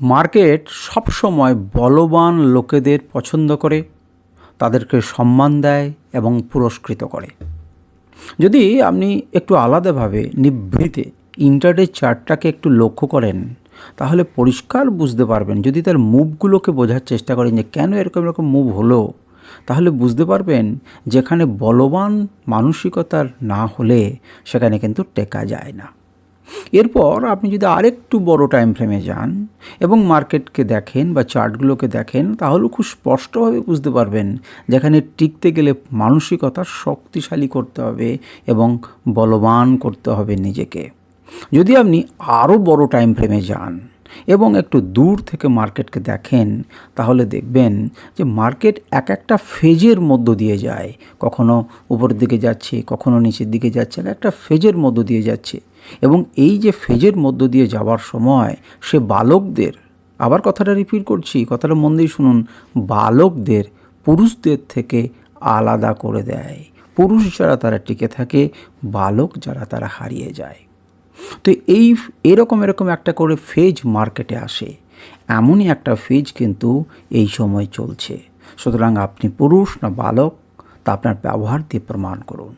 Market সবসময় বলবান লোকেদের পছন্দ করে, তাদেরকে সম্মান দেয় এবং পুরস্কৃত করে। যদি আপনি একটু আলাদাভাবে নিভৃতে ইন্টারডে চার্টটাকে একটু লক্ষ্য করেন, তাহলে পরিষ্কার বুঝতে পারবেন। যদি তার মুভগুলোকে বোঝার চেষ্টা করেন যে কেন এরকম এরকম মুভ হলো, তাহলে বুঝতে পারবেন যেখানে বলবান মানসিকতার না হলে সেখানে কিন্তু টেকা যায় না। এরপর আপনি যদি আরেকটু বড় টাইম ফ্রেমে যান এবং মার্কেটকে দেখেন বা চার্টগুলোকে দেখেন, তাহলেও খুব স্পষ্টভাবে বুঝতে পারবেন যেখানে টিকতে গেলে মানসিকতা শক্তিশালী করতে হবে এবং বলবান করতে হবে নিজেকে। যদি আপনি আরও বড় টাইম ফ্রেমে যান এবং একটু দূর থেকে মার্কেটকে দেখেন, তাহলে দেখবেন যে মার্কেট এক একটা ফেজের মধ্য দিয়ে যায়। কখনো উপরের দিকে যাচ্ছে, কখনো নিচের দিকে যাচ্ছে, এক একটা ফেজের মধ্য দিয়ে যাচ্ছে। এবং এই যে ফেজের মধ্য দিয়ে যাওয়ার সময় সে বালকদের, আবার কথাটা রিপিট করছি, কথাটা মন দিয়ে শুনুন, বালকদের পুরুষদের থেকে আলাদা করে দেয়। পুরুষ যারা তারা টিকে থাকে, বালক যারা তারা হারিয়ে যায়। তো এরকম একটা করে ফেজ মার্কেটে আসে। এমনই একটা ফেজ কিন্তু এই সময় চলছে। সুতরাং আপনি পুরুষ না বালক, তা আপনার ব্যবহার দিয়ে প্রমাণ করুন।